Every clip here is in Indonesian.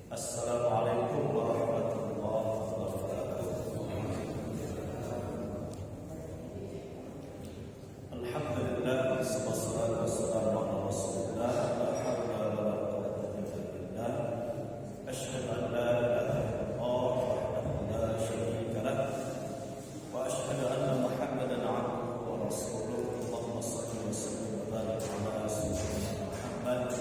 Assalamualaikum warahmatullahi wabarakatuh. Alhamdulillah, wassalatu wassalamu ala Rasulillah, la haula wa la quwwata illa billah. Asyhadu an la ilaha illallah wahdahu la syarika lah, wa asyhadu anna Muhammadan 'abduhu wa rasuluh. Allahumma shalli wa sallim wa barik ala sayyidina Muhammad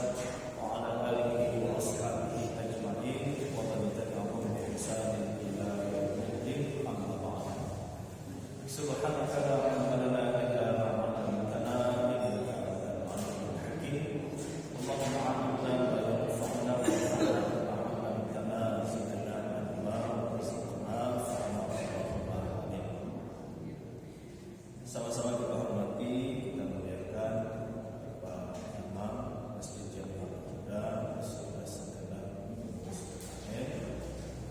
wa ala alihi wa ashabihi ajma'in wa man tabi'ahum bi ihsan ila yaumil din. Amma ba'd. Subhanaka la ilma lana illa ma 'allamtana innaka antal 'alimul hakim. Allahumma 'allimna ma yanfa'una wa anfa'na bima 'allamtana zidna ilma warzuqna fahma ya rabbal alamin. Sama-sama kita hormati, kita muliakan Pak Imam Masjid Jami'ah Al-Huda, saudara segenap muslimin,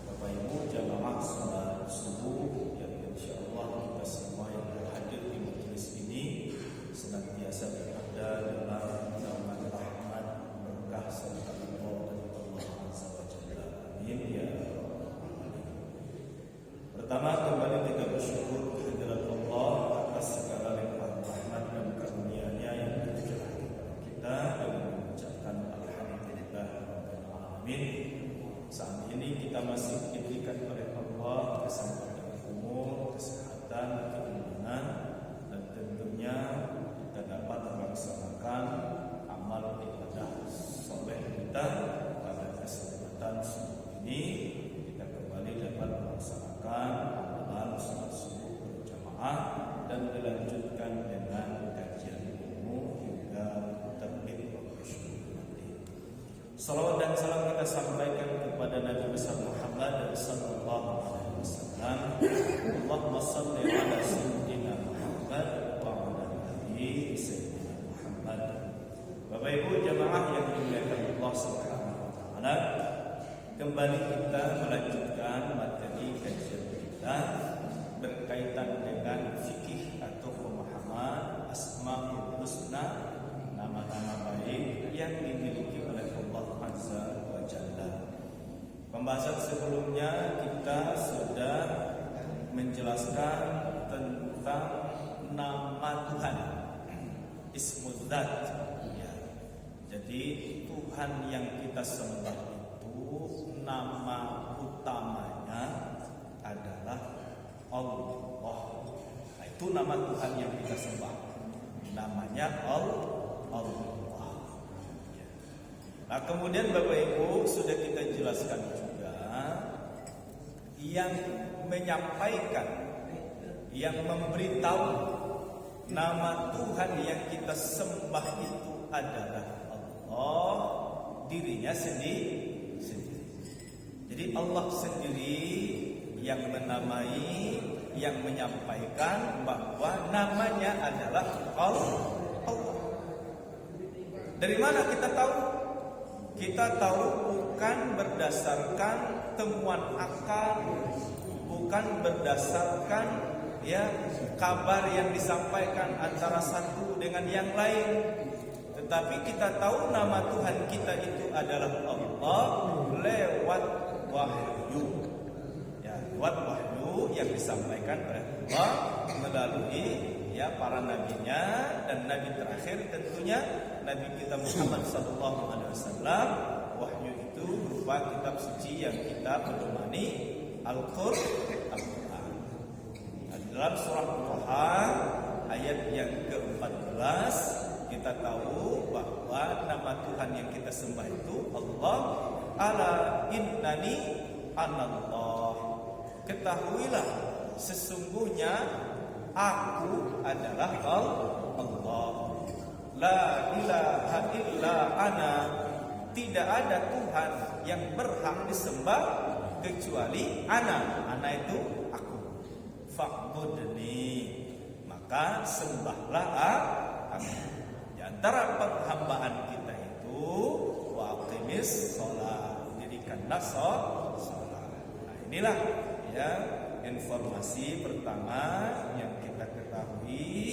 Bapak Ibu jamaah salat subuh yang insyaallah kita semua yang hadir di majelis ini senantiasa berada dalam naungan rahmat, berkah serta ridho dari Allah Azza wa Jalla. Amin ya rabbal alamin. Pertama, kembali kita bersyukur kehadirat Allah atas segala limpahan rahmat dan karunia-Nya yang tercurah kepada kita dengan mengucapkan alhamdulillah rabbil alamin. Saat ini kita masih diberikan oleh Allah kesempatan umur, kesehatan, keimanan, dan tentunya kita dapat melaksanakan amal ibadah soleh kita. Pada kesempatan subuh ini kita kembali dapat melaksanakan amalan salat subuh berjamaah dan dilanjutkan dengan kajian ilmu hingga terbit waktu syukur nanti. Salawat dan salam kita sampaikan kepada Nabi besar Muhammad sallallahu alaihi wasallam. Allahumma shalli ala sayyidina Muhammad wa ala ali sayyidina Muhammad. Bapak Ibu jamaah yang dimuliakan Allah Subhanahu wa taala, kembali kita melanjutkan materi kajian kita berkaitan dengan fikih atau pemahaman Asmaul Husna, nama-nama baik yang dimiliki oleh Allah Azza wa Jalla. Pembahasan sebelumnya kita sudah menjelaskan tentang nama Tuhan, Ismul Dzat. Ya. Jadi Tuhan yang kita sembah itu nama utamanya adalah Allah. Nah, itu nama Tuhan yang kita sembah. Namanya Allah. Ya. Nah, kemudian Bapak Ibu sudah kita jelaskan juga yang menyampaikan, yang memberitahu nama Tuhan yang kita sembah itu adalah Allah, dirinya sendiri. Jadi Allah sendiri yang menamai, yang menyampaikan bahwa namanya adalah Allah. Dari mana kita tahu? Kita tahu bukan berdasarkan temuan akal, bukan berdasarkan kabar yang disampaikan antara satu dengan yang lain, tetapi kita tahu nama Tuhan kita itu adalah Allah lewat wahyu. Lewat wahyu yang disampaikan oleh Allah melalui para nabinya, dan nabi terakhir tentunya Nabi kita Muhammad sallallahu alaihi wasallam. Wahyu itu berupa kitab suci yang kita pedomani Al-Qur'an. Dalam surah Al-Taha ayat yang ke-14 kita tahu bahwa nama Tuhan yang kita sembah itu Allah. Ala innani anallah. Ketahuilah sesungguhnya aku adalah Allah. La ilaha illa ana. Tidak ada Tuhan yang berhak disembah kecuali ana. Ana itu aku. Fa'budni, maka sembahlah aku. Di antara penghambaan kita itu waqimis shalah, dirikanlah salat. Nah, inilah informasi pertama yang kita ketahui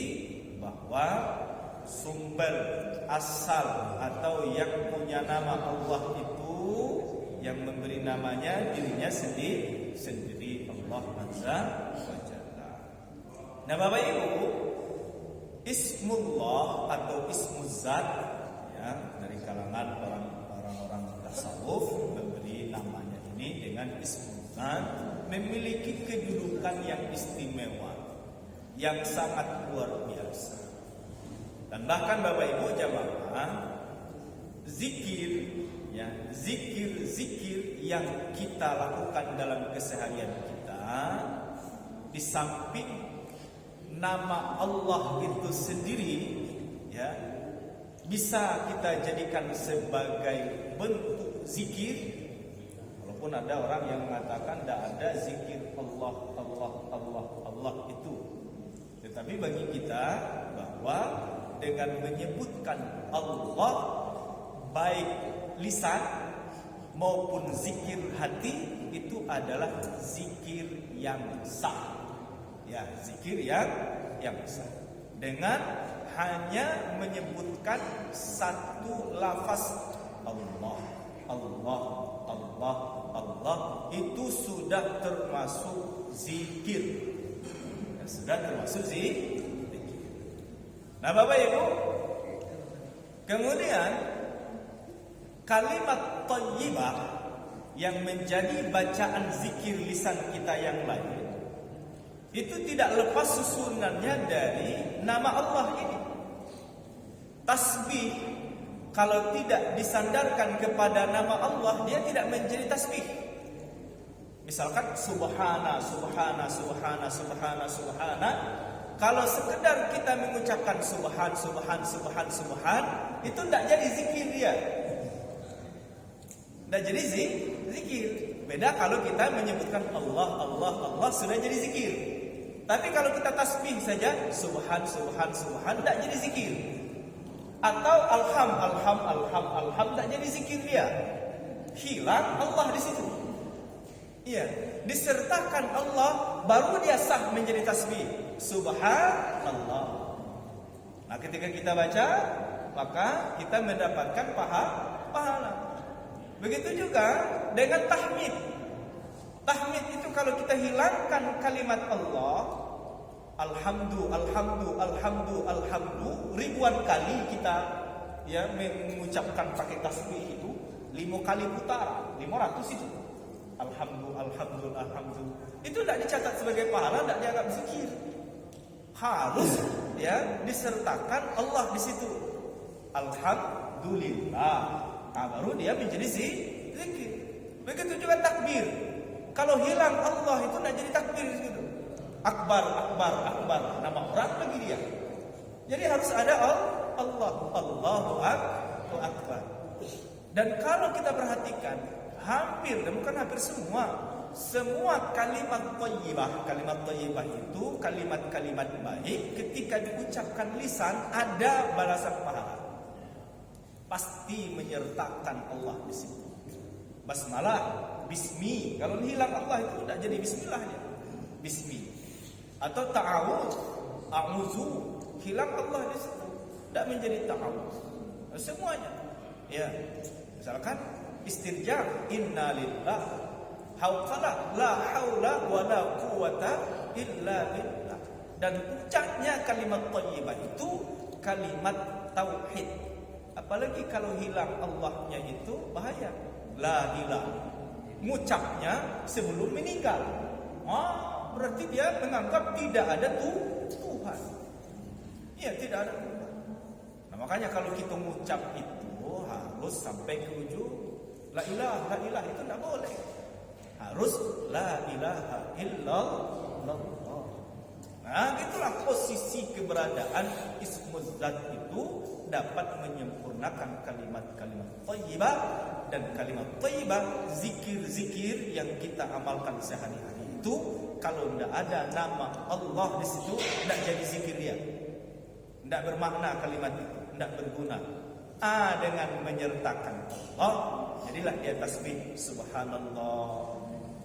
bahwa sumber asal atau yang punya nama Allah itu yang memberi namanya dirinya sendiri Allah Azza wa Jalla. Nah Bapak Ibu, Ismullah atau Ismuzat ya, dari kalangan orang-orang tasawuf memberi namanya ini dengan Ismuzat, memiliki kedudukan yang istimewa, yang sangat luar biasa. Dan bahkan Bapak Ibu jamaah, zikir yang kita lakukan dalam keseharian kita, di samping nama Allah itu sendiri ya, bisa kita jadikan sebagai bentuk zikir. Walaupun ada orang yang mengatakan tidak ada zikir Allah itu, tetapi bagi kita bahwa dengan menyebutkan Allah baik lisan maupun zikir hati itu adalah zikir yang sah. Ya, zikir yang sah. Dengan hanya menyebutkan satu lafaz Allah itu sudah termasuk zikir. Ya, sudah termasuk zikir. Nah Bapak Ibu, kemudian kalimat thayyibah yang menjadi bacaan zikir lisan kita yang lain itu tidak lepas susunannya dari nama Allah ini. Tasbih kalau tidak disandarkan kepada nama Allah, dia tidak menjadi tasbih. Misalkan subhana. Kalau sekedar kita mengucapkan subhan itu tidak jadi zikir dia. Tidak jadi zikir. Beda kalau kita menyebutkan Allah sudah jadi zikir. Tapi kalau kita tasbih saja subhan tidak jadi zikir. Atau alham tidak jadi zikir dia. Hilang Allah di situ. Iya, disertakan Allah baru dia sah menjadi tasbih. Subhanallah. Nah, ketika kita baca, maka kita mendapatkan pahala. Begitu juga dengan tahmid. Tahmid itu kalau kita hilangkan kalimat Allah, alhamdu ribuan kali kita ya mengucapkan pakai tasbih itu 5 kali putaran, 500 itu. Alhamdu. Itu tidak dicatat sebagai pahala, tidak dianggap zikir. Harus ya disertakan Allah di situ. Alhamdulillah. Nah, baru dia menjadi zikir. Begitu juga takbir. Kalau hilang Allah itu tidak jadi takbir di situ. Akbar. Nama orang lagi dia. Jadi harus ada Allahu Akbar. Dan kalau kita perhatikan, hampir semua kalimat thayyibah itu kalimat-kalimat baik ketika diucapkan lisan ada balasan pahala. Pasti menyertakan Allah di situ. Basmalah, bismi. Kalau hilang Allah itu tidak jadi bismillah dia. Bismi. Atau ta'awudz, a'udzu, hilang Allah di situ. Tidak menjadi ta'awudz. Semuanya. Ya. Misalkan istirja, inna lillah, hauqala, la haula wa la quwata illa billah. Dan puncaknya kalimat thayyibah itu kalimat tauhid. Apalagi kalau hilang Allahnya itu bahaya. La ilaha. Ngucapnya sebelum meninggal. Berarti dia menganggap tidak ada Tuhan. Iya, tidak ada Tuhan. Nah, makanya kalau kita mengucap itu harus sampai ke ujung. La ilaha itu tidak boleh. Harus la ilaha illallah. Nah, itulah posisi keberadaan Ismuz Zat itu dapat menyempurnakan kalimat-kalimat thayyibah. Dan kalimat thayyibah, zikir-zikir yang kita amalkan sehari-hari itu kalau tidak ada nama Allah di situ, tidak jadi zikir dia. Tidak bermakna kalimat itu, tidak berguna. Dengan menyertakan Allah, jadilah dia tasbih subhanallah.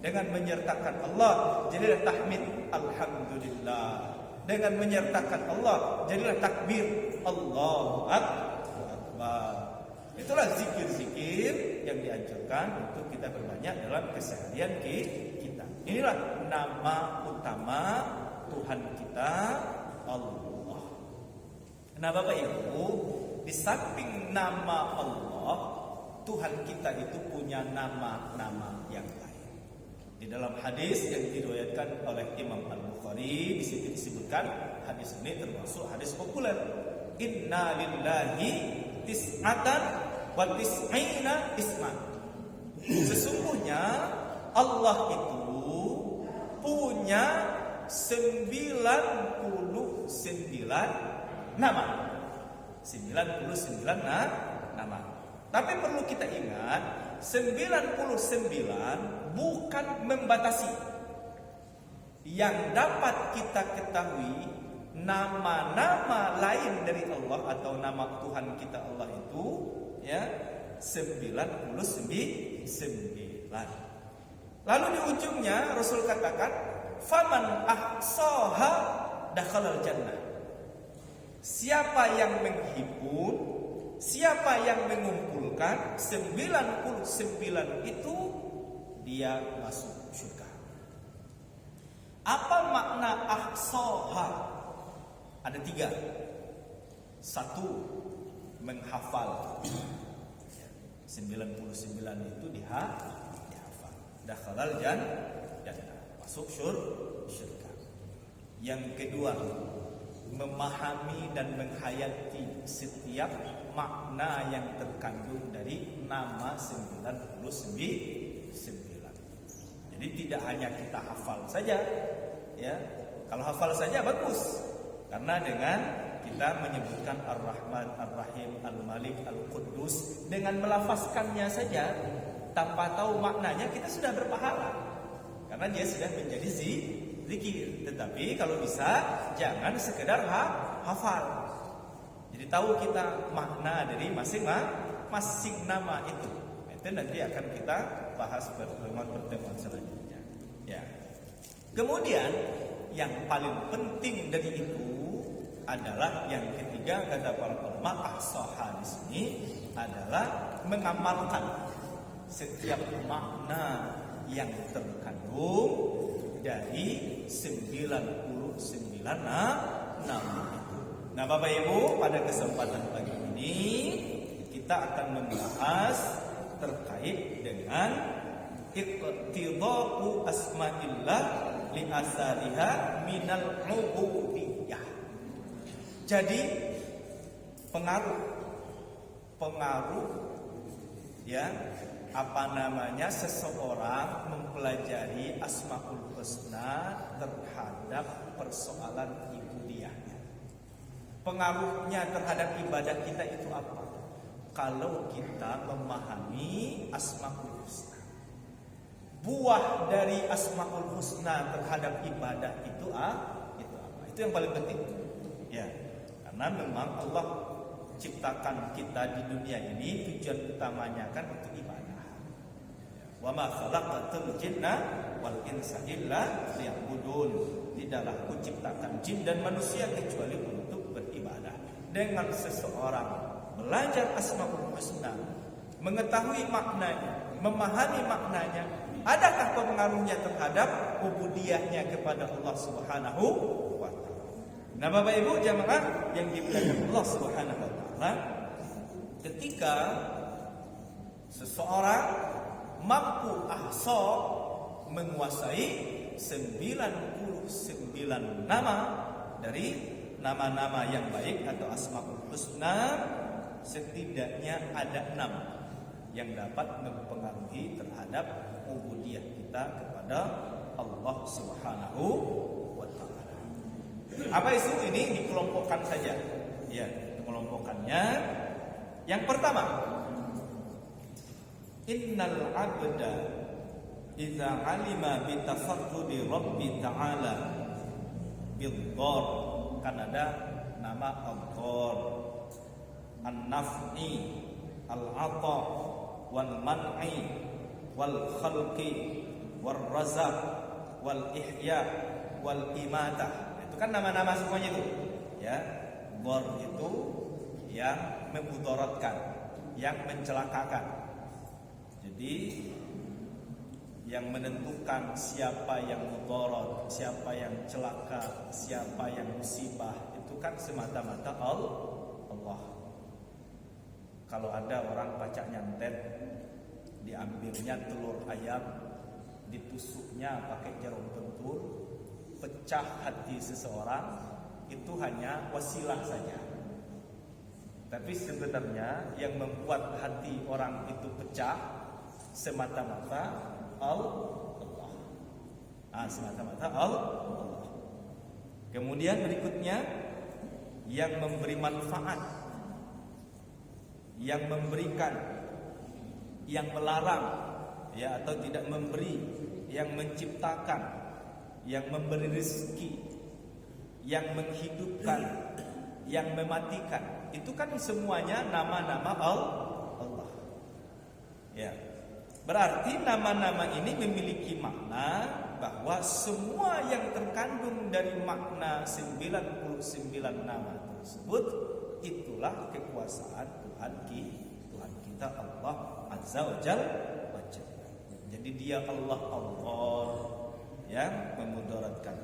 Dengan menyertakan Allah, jadilah tahmid alhamdulillah. Dengan menyertakan Allah, jadilah takbir Allahu Akbar. Itulah zikir-zikir yang dianjurkan untuk kita perbanyak dalam keseharian kita. Inilah nama utama Tuhan kita, Allah. Nah Bapak Ibu, di samping nama Allah, Tuhan kita itu punya nama-nama yang lain. Di dalam hadis yang diriwayatkan oleh Imam Al-Bukhari, di situ disebutkan hadis ini termasuk hadis populer. Inna lillahi tis'atan wa tis'ina isman. Sesungguhnya Allah itu punya 99 nama. 99 nama. Tapi perlu kita ingat, 99 bukan membatasi. Yang dapat kita ketahui, nama-nama lain dari Allah atau nama Tuhan kita Allah itu ya 99. Lalu di ujungnya Rasul katakan, faman ahsaha dakhalal jannah. Siapa yang menghimpun, siapa yang mengumpulkan 99 itu, dia masuk surga. Apa makna ahsaha? Ada 3. 1, menghafal. 99 itu dihafal. Dakhalal jannah, masuk surga. Yang kedua, memahami dan menghayati setiap makna yang terkandung dari nama 99. Jadi tidak hanya kita hafal saja, ya. Kalau hafal saja bagus, karena dengan kita menyebutkan Ar-Rahman, Ar-Rahim, Al-Malik, Al-Quddus, dengan melafazkannya saja tanpa tahu maknanya kita sudah berpahala, karena dia sudah menjadi zikir. Tetapi kalau bisa jangan sekedar hafal. Jadi tahu kita makna dari masing-masing nama itu. Itu nanti akan kita bahas pertemuan selanjutnya. Ya. Kemudian yang paling penting dari itu adalah yang ketiga, kata para ulama, ahsaha di sini adalah mengamalkan setiap makna yang terkandung dari 99 nama itu. Nah Bapak Ibu, pada kesempatan pagi ini kita akan membahas terkait dengan iqtida'u asma'illah li asaliha minal ubudiyyah. Jadi pengaruh ya, seseorang mempelajari Asmaul Husna terhadap persoalan ibadahnya. Pengaruhnya terhadap ibadah kita itu apa? Kalau kita memahami Asmaul Husna. Buah dari Asmaul Husna terhadap ibadah itu apa? Itu yang paling penting. Ya, karena memang Allah ciptakan kita di dunia ini tujuan utamanya kan untuk ibadah. Wa ma khalaqatul jinna wal insa illa liya'budun. Tidaklah kuciptakan jin dan manusia kecuali untuk beribadah. Dengan seseorang belajar Asmaul Husna, mengetahui maknanya, memahami maknanya, adakah pengaruhnya terhadap ubudiyahnya kepada Allah Subhanahu wa taala? Nah, Bapak Ibu jamaah yang dimuliakan Allah Subhanahu wa taala, ketika seseorang mampu menguasai 99 nama dari nama-nama yang baik atau Asmaul Husna, setidaknya ada 6 yang dapat mempengaruhi terhadap ubudiyah kita kepada Allah Subhanahu wa taala. Apa itu? Ini dikelompokkan saja. Ya, kelompokannya. Yang pertama, innal 'abda idza 'alima bi tafaddudi Rabbi ta'ala bid-dhar, kan ada nama al-dhar, an-naf'i, al-'ata, wal man'i, wal khalqi, wal razaq, wal ihya, wal imatah. Itu kan nama-nama semuanya itu. Ya, dhar itu yang memudaratkan, yang mencelakakan. Jadi yang menentukan siapa yang mudarat, siapa yang celaka, siapa yang musibah, itu kan semata-mata Allah. Kalau ada orang pacak nyantet, diambilnya telur ayam, ditusuknya pakai jarum pentul, pecah hati seseorang, itu hanya wasilah saja. Tapi sebenarnya yang membuat hati orang itu pecah semata-mata Allah. Semata-mata Allah. Kemudian berikutnya yang memberi manfaat, yang memberikan, yang melarang, ya, atau tidak memberi, yang menciptakan, yang memberi rezeki, yang menghidupkan, yang mematikan. Itu kan semuanya nama-nama Allah. Ya. Berarti nama-nama ini memiliki makna bahwa semua yang terkandung dari makna 99 nama tersebut itulah kekuasaan Tuhan kita Allah Azza wa Jalla. Jadi dia Allah yang memudaratkan,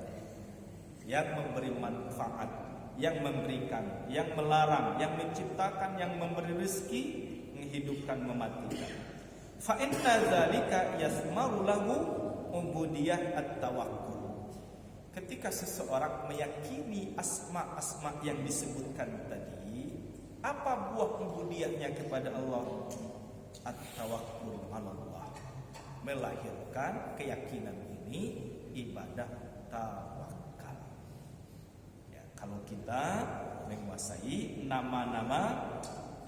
yang memberi manfaat, yang memberikan, yang melarang, yang menciptakan, yang memberi rezeki, menghidupkan, mematikan. Fa inna dzalika yasmaru lahu ubudiyah at-tawakkul. Ketika seseorang meyakini asma-asma yang disebutkan tadi, apa buah ubudiyahnya kepada Allah? At-tawakkul 'ala Allah. Melahirkan keyakinan ini ibadah tawakal. Ya, kalau kita menguasai nama-nama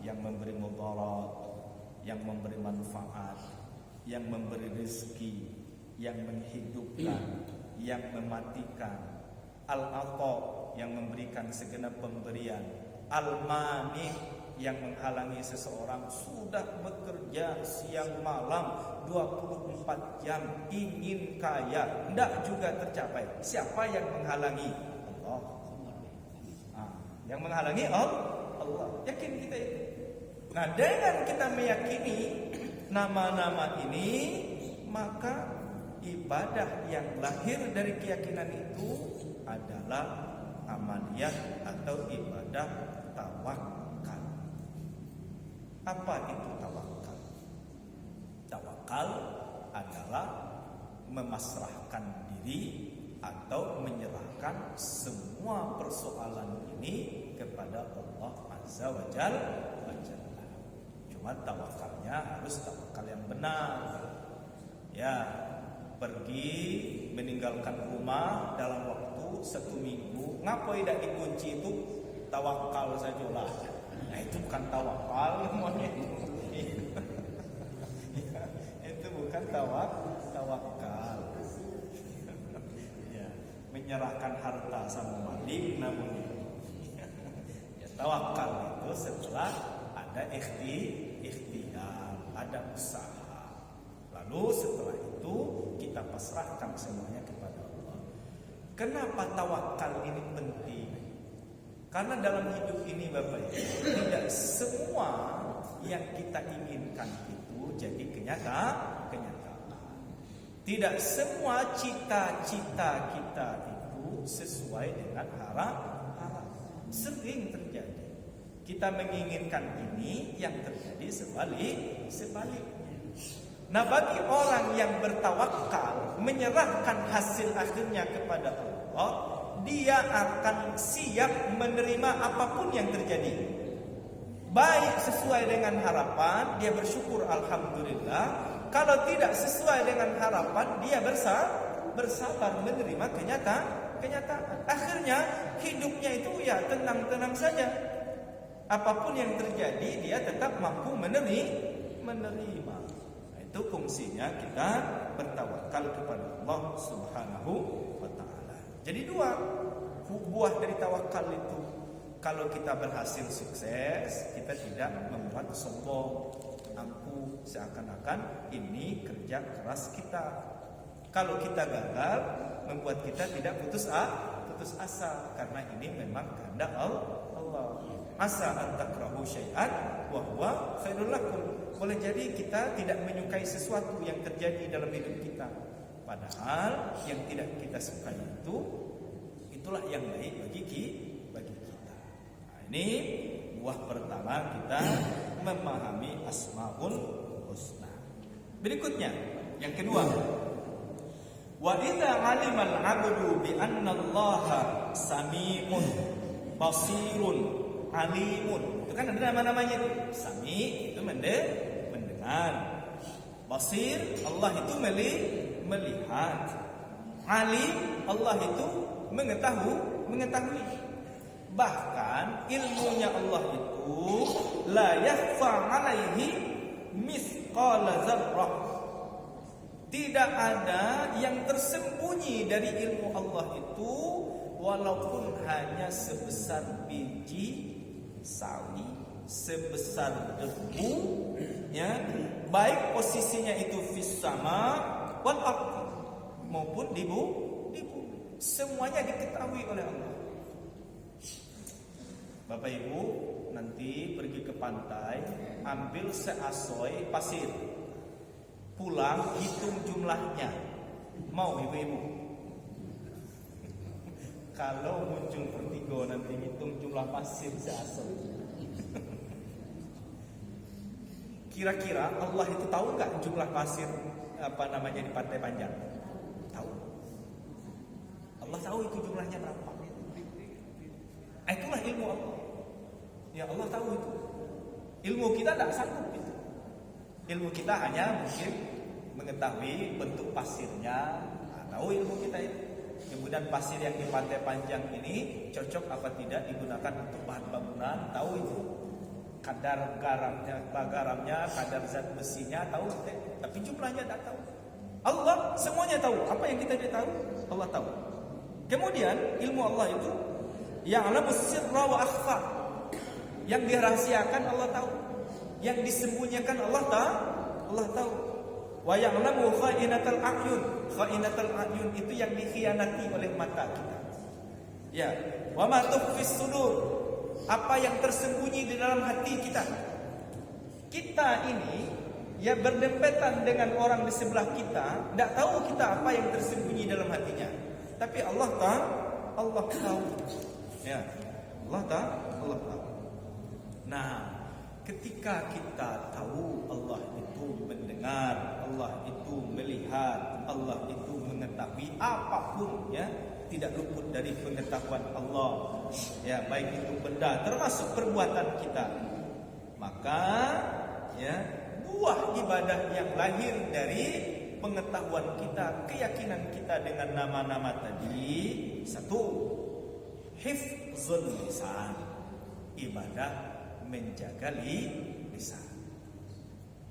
yang memberi mudarat, yang memberi manfaat, yang memberi rezeki, yang menghidupkan, yang mematikan, al-ata yang memberikan segenap pemberian, al-mani yang menghalangi seseorang sudah bekerja siang malam 24 jam ingin kaya, tidak juga tercapai. Siapa yang menghalangi? Allah. Yang menghalangi Allah. Yakin kita itu. Nah, dengan kita meyakini nama-nama ini, maka ibadah yang lahir dari keyakinan itu adalah amaliyah atau ibadah tawakal. Apa itu tawakal? Tawakal adalah memasrahkan diri atau menyerahkan semua persoalan ini kepada Allah Azza wa Jalla. Cuma tawakalnya harus tawakal yang benar. Ya, pergi meninggalkan rumah dalam waktu 1 minggu, ngapain tidak dikunci, itu tawakal saja lah. Nah, itu bukan tawakal namanya. Itu bukan tawakal. Ya, menyerahkan harta sama maling namanya. Ya, tawakal itu setelah ada ikhtiar, ada usaha. Lalu setelah itu kita pasrahkan semuanya kepada Allah. Kenapa tawakal ini penting? Karena dalam hidup ini Bapak Ibu, tidak semua yang kita inginkan itu jadi kenyataan. Tidak semua cita-cita kita itu sesuai dengan harapan. Sering terjadi. Kita menginginkan ini, yang terjadi sebaliknya. Nah, bagi orang yang bertawakal, menyerahkan hasil akhirnya kepada Allah, dia akan siap menerima apapun yang terjadi. Baik sesuai dengan harapan, dia bersyukur alhamdulillah. Kalau tidak sesuai dengan harapan, dia bersabar menerima kenyataan. Akhirnya hidupnya itu ya tenang-tenang saja. Apapun yang terjadi, dia tetap mampu menerima. Nah, itu fungsinya kita bertawakal kepada Allah Subhanahu wa ta'ala. Jadi 2 buah dari tawakal itu. Kalau kita berhasil sukses, kita tidak membuat sombong, angkuh, seakan-akan ini kerja keras kita. Kalau kita gagal, membuat kita tidak putus asa, karena ini memang kehendak Allah. Asa an takrahu syai'an wa huwa khairul lakum. Boleh jadi kita tidak menyukai sesuatu yang terjadi dalam hidup kita, padahal yang tidak kita sukai itulah yang baik bagi kita. Nah, ini buah pertama kita memahami Asmaul Husna. Berikutnya, yang kedua, wa idza 'alimal 'abdu bi anna Allaha sami'un basirun alimun. Itu kan ada nama-namanya itu. Sami itu mendengar. Basir Allah itu melihat. Alim Allah itu mengetahui. Bahkan ilmunya Allah itu la yakhfa 'alaihi mithqala dzarrah. Tidak ada yang tersembunyi dari ilmu Allah itu, walaupun hanya sebesar biji sawi, sebesar debu, ya, baik posisinya itu fis sama wal ardi maupun di bumi, semuanya diketahui oleh Allah. Bapak Ibu nanti pergi ke pantai, ambil seasoy pasir, pulang hitung jumlahnya. Mau ibu-ibu? Kalau muncul vertigo nanti hitung jumlah pasir seasoy. Kira-kira Allah itu tahu nggak jumlah pasir di Pantai Panjang? Tahu. Allah tahu itu jumlahnya berapa. Itulah ilmu Allah. Ya Allah tahu itu. Ilmu kita tidak sanggup itu. Ilmu kita hanya mungkin mengetahui bentuk pasirnya. Tahu ilmu kita itu. Kemudian pasir yang di Pantai Panjang ini cocok apa tidak digunakan untuk bahan bangunan, tahu itu. Kadar garamnya, kadar zat besinya tahu, tapi jumlahnya tidak tahu. Allah semuanya tahu. Apa yang kita tidak tahu, Allah tahu. Kemudian ilmu Allah itu ya'lamu sirra wa akhfa. Yang dirahasiakan Allah tahu, yang disembunyikan Allah tahu. Wa ya'lamu kha'inatal a'yun. Kha'inatal a'yun itu yang dikhianati oleh mata kita. Ya, wa ma tukhfis sudur. Apa yang tersembunyi di dalam hati kita. Kita ini ya berdempetan dengan orang di sebelah kita, tidak tahu kita apa yang tersembunyi dalam hatinya. Tapi Allah tahu. Ya, Allah tahu. Nah, ketika kita tahu Allah itu mendengar, Allah itu melihat, Allah itu mengetahui apapun, ya, tidak luput dari pengetahuan Allah. Ya, baik itu benda termasuk perbuatan kita. Maka ya, buah ibadah yang lahir dari pengetahuan kita, keyakinan kita dengan nama-nama tadi, satu, hifzul lisan, ibadah menjaga lisan.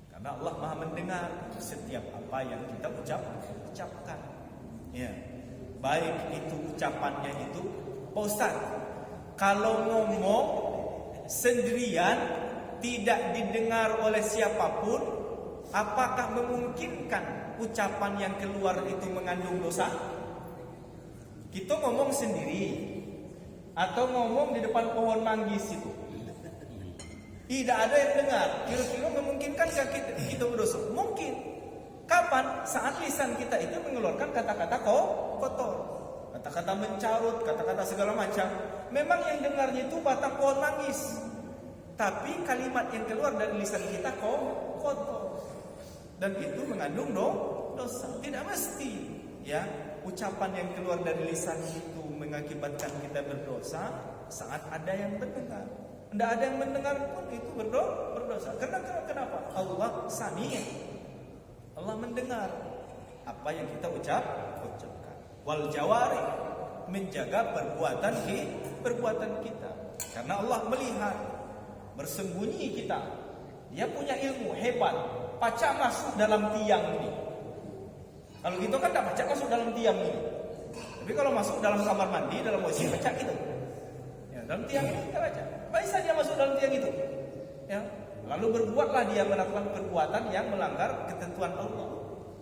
Karena Allah Maha mendengar setiap apa yang kita ucapkan. Ya. Baik itu ucapannya itu, Pak Ustaz, kalau ngomong sendirian tidak didengar oleh siapapun, apakah memungkinkan ucapan yang keluar itu mengandung dosa? Kita ngomong sendiri atau ngomong di depan pohon manggis itu, tidak ada yang dengar, kira-kira memungkinkankah kita berdosa? Mungkin. Kapan? Saat lisan kita itu mengeluarkan kata-kata kotor, kata-kata mencarut, kata-kata segala macam. Memang yang dengarnya itu batang pohon manggis, tapi kalimat yang keluar dari lisan kita kotor, dan itu mengandung dosa. Tidak mesti, ya, ucapan yang keluar dari lisan itu mengakibatkan kita berdosa saat ada yang mendengar. Tidak ada yang mendengar pun itu berdosa. Kenapa? Allah Sami'. Allah mendengar apa yang kita ucapkan. Wal jawari, menjaga perbuatan kita. Karena Allah melihat bersembunyi kita. Dia punya ilmu hebat. Pacak masuk dalam tiang ini. Kalau gitu kan tak pacak masuk dalam tiang ini. Tapi kalau masuk dalam kamar mandi, dalam WC, pacak gitu. Ya, dalam tiang ini kita baca. Bisa dia masuk dalam tiang itu. Ya. Lalu berbuatlah dia melakukan perbuatan yang melanggar ketentuan Allah.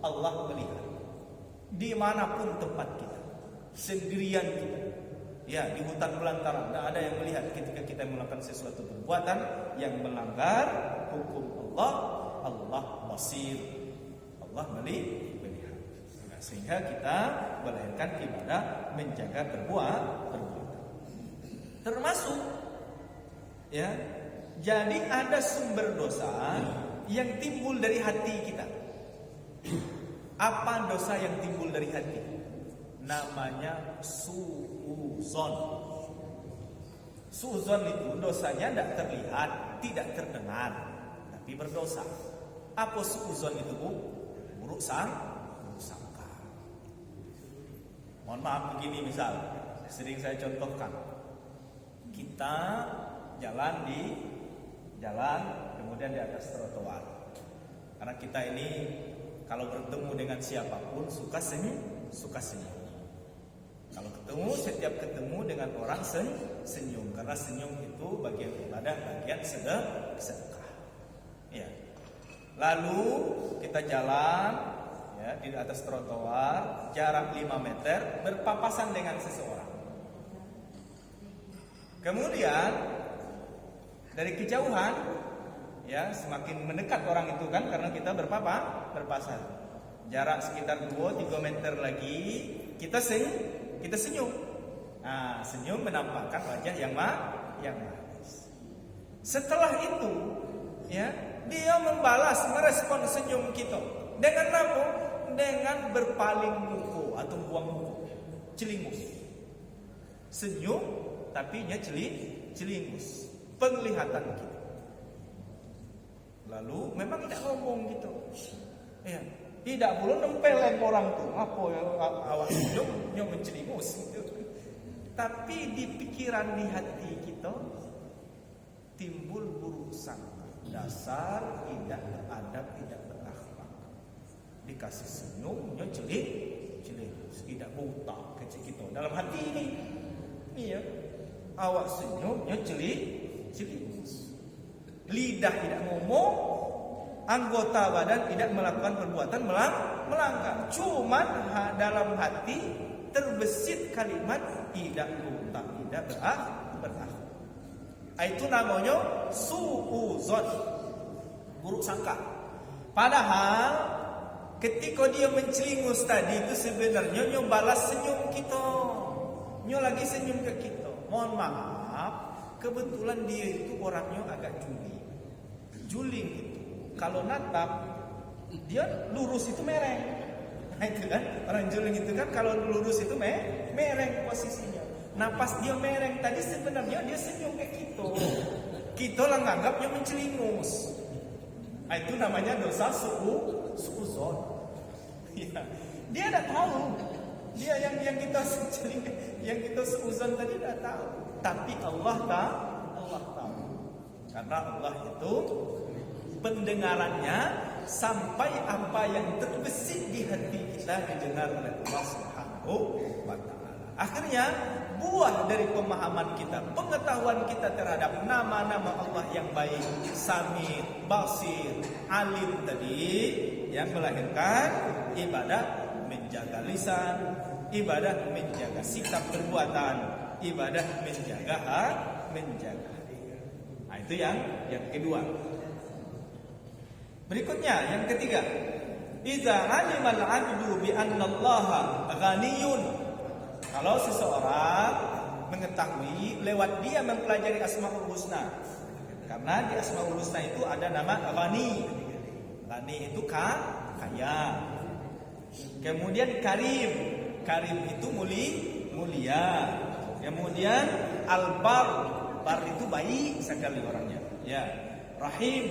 Allah melihat dimanapun tempat kita, sendirian kita, ya, di hutan belantara, tidak ada yang melihat ketika kita melakukan sesuatu perbuatan yang melanggar hukum Allah, Allah basir. Allah melihat. Nah, sehingga kita melahirkan ibadah menjaga perbuatan. Termasuk ya, jadi ada sumber dosa yang timbul dari hati kita. Apa dosa yang timbul dari hati? Namanya su'uzon. Su'uzon itu dosanya tidak terlihat, tidak terdengar, tapi berdosa. Apa su'uzon itu, Bu? Buruk sangka. Mohon maaf begini, misal sering saya contohkan. Kita jalan di jalan, kemudian di atas trotoar. Karena kita ini kalau bertemu dengan siapapun suka senyum. Kalau setiap ketemu dengan orang senyum, karena senyum itu bagian ibadah, bagian sedekah. Ya. Lalu kita jalan ya di atas trotoar, jarak 5 meter berpapasan dengan seseorang. Kemudian dari kejauhan ya semakin mendekat orang itu kan, karena kita berpapasan. Jarak sekitar 2-3 meter lagi kita senyum. Nah, senyum menampakkan wajah yang manis. Setelah itu ya dia merespon senyum kita dengan apa? Dengan berpaling muka atau buang muka, celingus. Senyum tapi nya celingus. Penglihatan kita. Lalu memang tidak ngomong gitu. Ya, tidak boleh nempelin orang tuh. Apa awak senyum mencelingus gitu. Tapi di pikiran, di hati kita timbul buruk sangka. Dasar tidak beradab, tidak berakhlak. Dikasih senyumnya celingus, tidak buta kecil kita dalam hati ini. Iya. Awak senyumnya celingus. Lidah tidak ngomong, anggota badan tidak melakukan perbuatan melanggar. Cuman dalam hati terbesit kalimat tidak buta, tidak berakhlak. Itu namanya su'uzon, buruk sangka. Padahal ketika dia mencelingus tadi itu sebenarnya nyo balas senyum kita. Nyo lagi senyum ke kita. Mohon maaf, kebetulan dia itu orangnya agak juling itu. Kalau natap dia lurus itu mereng. Nah itu kan, orang juling itu kan kalau lurus itu mereng posisinya. Nah pas dia mereng tadi sebenarnya dia senyum kayak gitu. Kita lah nganggapnya mencelingus. Nah, itu namanya dosa su'uzon. Ya. Dia tidak tahu. Dia yang kita su'uzon tadi tidak tahu. Tapi Allah tahu. Karena Allah itu pendengarannya sampai apa yang terbesit di hati kita didengar oleh Allah Subhanahu wa taala. Akhirnya buah dari pemahaman kita, pengetahuan kita terhadap nama-nama Allah yang baik, Sami, Basir, Alim tadi yang melahirkan ibadah menjaga lisan, ibadah menjaga sikap perbuatan, ibadah menjaga hati. Nah, itu yang kedua. Berikutnya yang ketiga, idza alimal 'abdu bi anna Allaha ghaniyun. Kalau seseorang mengetahui lewat dia mempelajari Asmaul Husna. Karena di Asmaul Husna itu ada nama Ghani. Ghani itu kaya. Kemudian Karim. Karim itu mulia. Kemudian Al-Bar. Bar itu baik sekali orangnya. Ya. Rahim.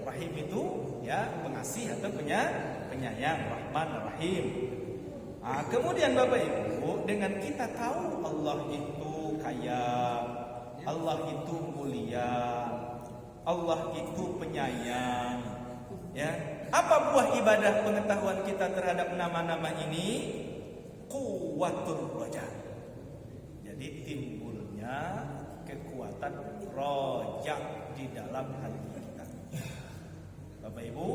Rahim itu ya pengasih atau penyayang. Rahman, Rahim. Nah, kemudian Bapak Ibu, dengan kita tahu Allah itu kaya, Allah itu mulia, Allah itu penyayang, ya. Apa buah ibadah pengetahuan kita terhadap nama-nama ini? Quwwatur raja. Jadi timbulnya kekuatan raja di dalam hati kita. Bapak Ibu,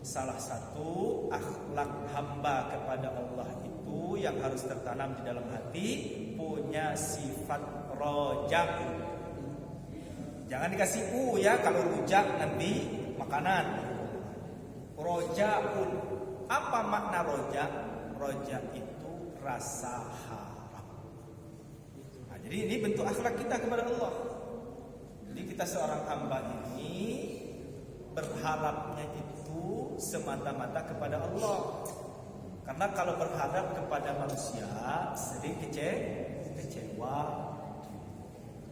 salah satu akhlak hamba kepada Allah itu yang harus tertanam di dalam hati, punya sifat roja. Jangan dikasih ya, kalau rujak nanti makanan. Rojaun. Apa makna roja? Roja itu rasa harap. Nah, jadi ini bentuk akhlak kita kepada Allah. Jadi kita seorang hamba ini berharapnya itu semata-mata kepada Allah. Karena kalau berharap kepada manusia sering kecewa.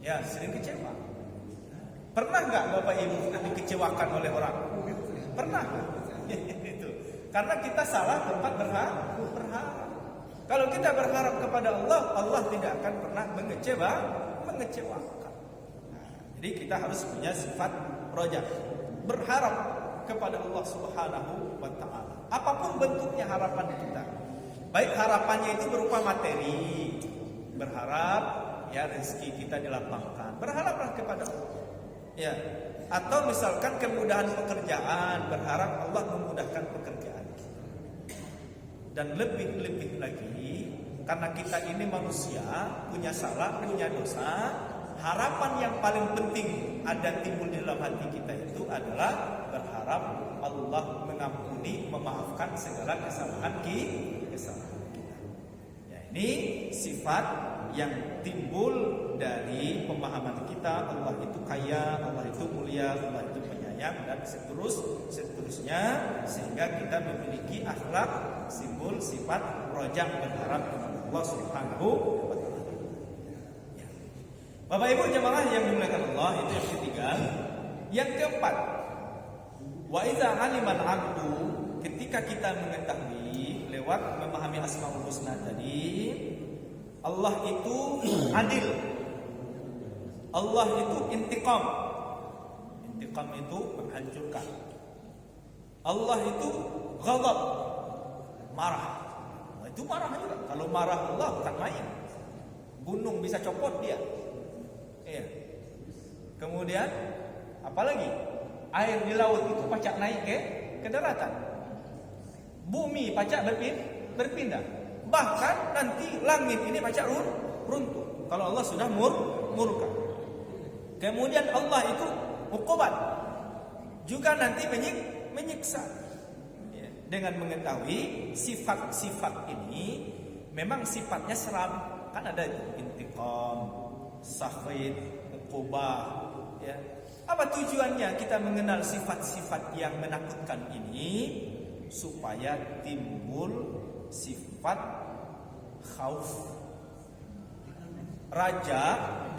Ya, sering kecewa. Pernah nggak Bapak Ibu dikecewakan oleh orang? Pernah. Itu. Karena kita salah tempat berharap. Kalau kita berharap kepada Allah, Allah tidak akan pernah mengecewakan. Nah, jadi kita harus punya sifat roja, berharap kepada Allah Subhanahu wa taala. Apapun bentuknya harapan kita. Baik harapannya itu berupa materi, berharap ya rezeki kita dilapangkan. Berharaplah kepada Allah. Ya. Atau misalkan kemudahan pekerjaan, berharap Allah memudahkan pekerjaan. Dan lebih lagi, karena kita ini manusia, punya salah, punya dosa, harapan yang paling penting ada timbul di dalam hati kita itu adalah berharap Allah mengampuni, memaafkan segala kesalahan kita. Ya, ini sifat yang timbul dari pemahaman kita. Allah itu kaya, Allah itu mulia, Allah itu penyayang, dan seterusnya, sehingga kita memiliki akhlak simbol sifat roja, berharap kepada Allah Subhanahu wa taala. Ya. Bapak Ibu jemaah yang dimuliakan Allah, itu yang ketiga. Yang keempat, wa idza alimal abdu, ketika kita mengetahui lewat memahami Asmaul Husna tadi, Allah itu adil. Allah itu intiqam. Intiqam itu menghancurkan. Allah itu ghadab, marah. Allah itu marah juga. Kalau marah Allah bukan main. Gunung bisa copot dia. Iya. Kemudian apalagi? Air di laut itu pacak naik ke daratan. Bumi pacak berpindah. Bahkan nanti langit ini pacak runtuh kalau Allah sudah murka. Kemudian Allah itu uqubat, juga nanti menyiksa. Ya, dengan mengetahui sifat-sifat ini memang sifatnya seram. Kan ada intiqam, sakhit, uqubah. Ya. Apa tujuannya kita mengenal sifat-sifat yang menakutkan ini? Supaya timbul sifat khauf. Raja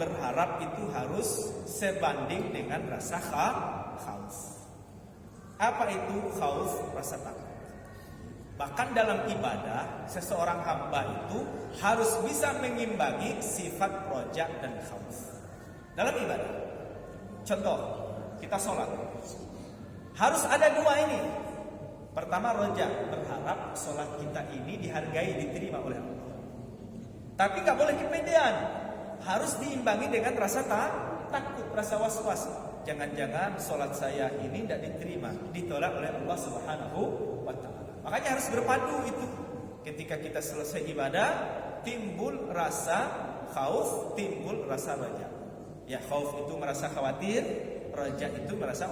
berharap itu harus sebanding dengan rasa khauf. Apa itu khauf? Rasa takut. Bahkan dalam ibadah, seseorang hamba itu harus bisa mengimbangi sifat roja dan khauf dalam ibadah. Contoh, kita sholat, harus ada dua ini. Pertama, roja, berharap sholat kita ini dihargai, diterima oleh Allah. Tapi nggak boleh kepedean, harus diimbangi dengan rasa takut, rasa was-was. Jangan-jangan sholat saya ini tidak diterima, ditolak oleh Allah Subhanahu wa taala. Makanya harus berpadu itu. Ketika kita selesai ibadah, timbul rasa khauf, timbul rasa raja. Ya, khauf itu merasa khawatir, raja itu merasa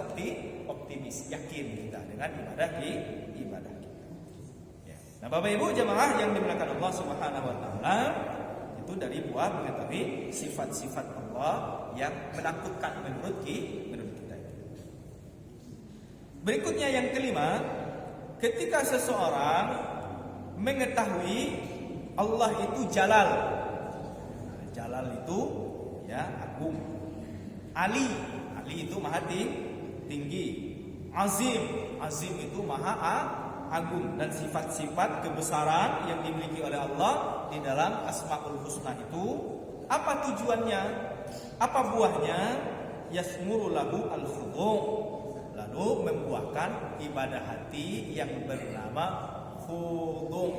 optimis, yakin kita dengan ibadah kita. Ya. Nah, Bapak Ibu jemaah yang dimuliakan Allah Subhanahu wa taala, itu dari buah mengetahui sifat-sifat Allah yang menakutkan menurut kita. Berikutnya yang kelima, ketika seseorang mengetahui Allah itu jalal. Jalal itu ya agung. Ali itu maha tinggi. Azim itu maha agung. Dan sifat-sifat kebesaran yang dimiliki oleh Allah di dalam Asmaul Husna itu, apa tujuannya? Apa buahnya? Yasmuru lahu al-khudu', lalu membuahkan ibadah hati yang bernama khudu'.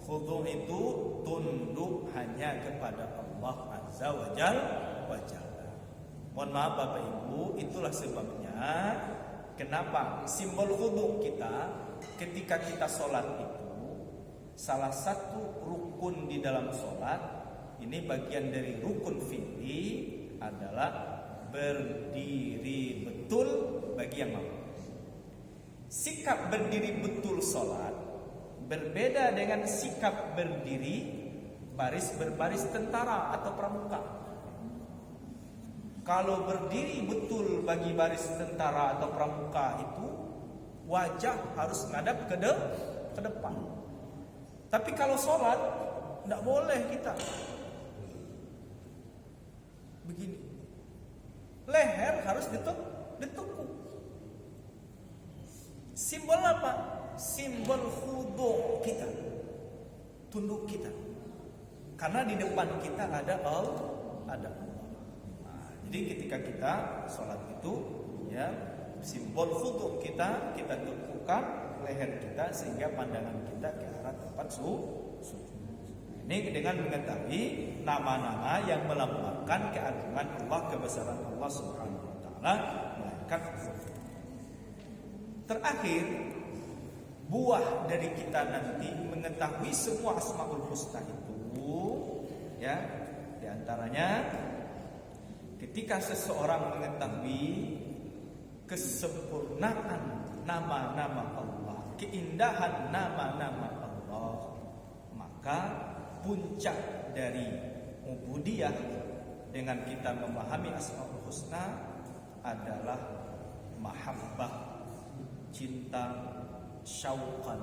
Khudu' itu tunduk hanya kepada Allah Azza wa Jalla. Mohon maaf Bapak Ibu, itulah sebabnya kenapa simbol khudu' kita ketika kita sholat itu, salah satu rukun di dalam sholat, ini bagian dari rukun fi'li, adalah berdiri betul bagi yang mampu. sikap berdiri betul sholat berbeda dengan sikap berdiri baris berbaris tentara atau pramuka. Kalau berdiri betul bagi baris tentara atau pramuka itu wajah harus ngadap ke depan. Tapi kalau sholat tidak boleh kita begini. Leher harus ditekuk. Simbol apa? Simbol khudu' kita, tunduk kita. Karena di depan kita ada Allah. Nah, jadi ketika kita sholat itu, ya, simbol khudu' kita tekukkan leher kita sehingga pandangan kita ke arah tempat sujud. Ini dengan mengetahui nama-nama yang melambangkan keagungan Allah, kebesaran Allah Subhanahu wa taala, melainkan terakhir, buah dari kita nanti mengetahui semua Asmaul Husna itu, ya, di antaranya ketika seseorang mengetahui kesempurnaan nama-nama Allah, keindahan nama-nama Allah, maka puncak dari ubudiyah dengan kita memahami Asmaul Husna adalah mahabbah, cinta, syauqan,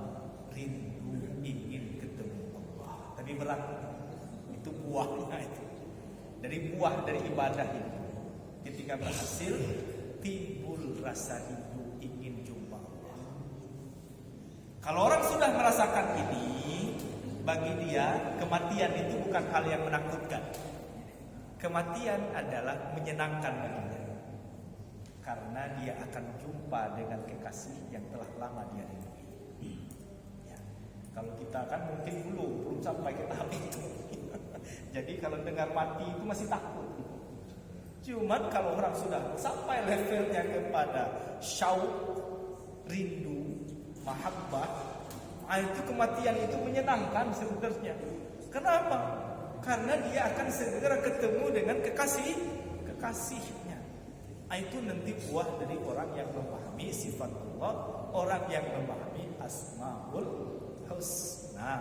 rindu, ingin ketemu Allah. Tapi berat, itu buahnya itu. Dari buah dari ibadah itu, ketika berhasil timbul rasa rindu ingin jumpa Allah. Kalau orang sudah merasakan ini, bagi dia kematian itu bukan hal yang menakutkan. Kematian adalah menyenangkan baginya. Karena dia akan jumpa dengan kekasih yang telah lama dia rindu. Ya. Kalau kita kan mungkin belum sampai ke tahap itu. Jadi kalau dengar mati itu masih takut. Cuman kalau orang sudah sampai levelnya kepada syauq, rindu, mahabbah, itu kematian itu menyenangkan sebenarnya. Kenapa? Karena dia akan segera ketemu dengan kekasihnya. Itu nanti buah dari orang yang memahami sifat Allah, orang yang memahami Asmaul Husna.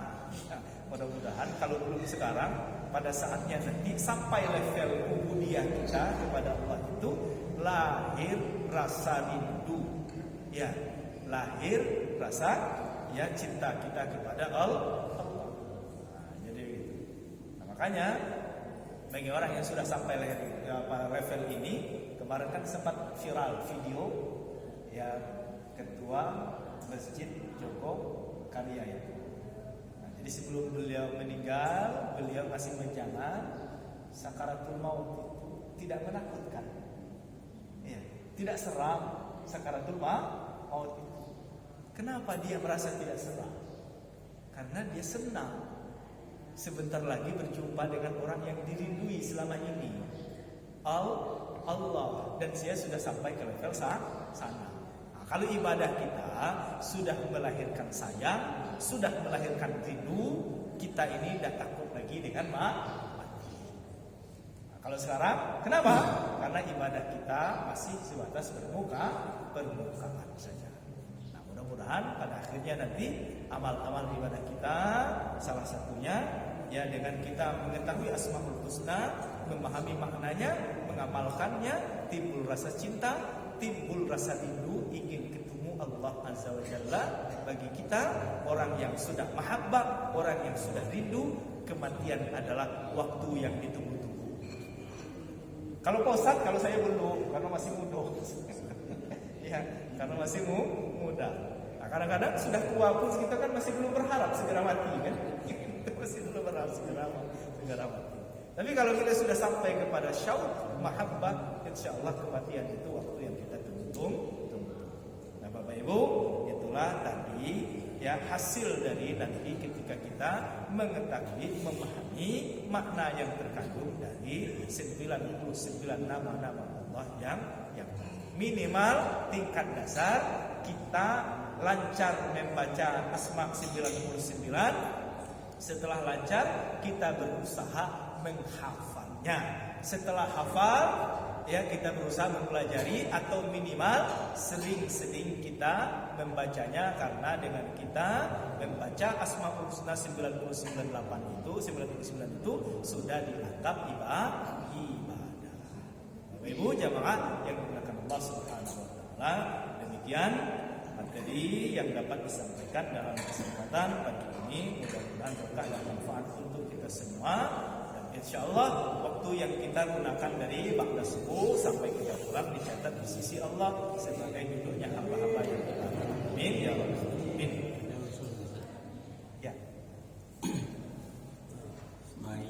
Nah, mudah-mudahan kalau belum sekarang, pada saatnya nanti sampai level ubudiyah kita kepada Allah itu lahir rasa rindu, ya, lahir rasa, ya, cinta kita kepada Allah. Nah, jadi makanya bagi orang yang sudah sampai level ini, kemarin kan sempat viral video, ya, ketua Masjid Joko Karya itu. Nah, jadi sebelum beliau meninggal, beliau masih menjangan sakaratul maut itu tidak menakutkan, ya, tidak seram sakaratul maut itu. Kenapa dia merasa tidak seram? Karena dia senang sebentar lagi berjumpa dengan orang yang dirindui selama ini, Allah, dan dia sudah sampai ke level sana. Nah, kalau ibadah kita sudah melahirkan sayang, sudah melahirkan rindu, kita ini tidak takut lagi dengan mati. Nah, kalau sekarang, kenapa? Karena ibadah kita masih sebatas permukaan saja. Nah, mudah-mudahan pada akhirnya nanti amal-amal ibadah kita, salah satunya, ya, dengan kita mengetahui Asmaul Husna, memahami maknanya, mengamalkannya, timbul rasa cinta, timbul rasa rindu, ingin ketemu Allah Azza wa Jalla. Bagi kita, orang yang sudah mahabbah, orang yang sudah rindu, kematian adalah waktu yang ditunggu-tunggu. Kalau Pak Ustadz, kalau saya belum, karena masih muda. Ya, karena masih muda. Nah, kadang-kadang sudah tua pun kita kan masih belum berharap segera mati, kan? Masih belum berharap segera mati. Tapi kalau kita sudah sampai kepada syauq, mahabbah, insyaallah kematian itu waktu yang kita tunggu. Nah, Bapak Ibu, itulah tadi, ya, hasil dari nanti ketika kita mengetahui, memahami makna yang terkandung dari 99 nama-nama Allah yang minimal tingkat dasar kita lancar membaca Asma 99. Setelah lancar, kita berusaha menghafalnya. Setelah hafal, ya kita berusaha mempelajari atau minimal sering-sering kita membacanya, karena dengan kita membaca Asmaul Husna 99 itu sudah dianggap ibadah. Bapak Ibu jamaah yang dimuliakan Allah Subhanahu wa taala, demikian materi yang dapat disampaikan dalam kesempatan pagi ini. Mudah-mudahan berkah dan manfaat untuk kita semua. Insya Allah waktu yang kita gunakan dari ba'da subuh sampai kita pulang dicatat di sisi Allah sebagai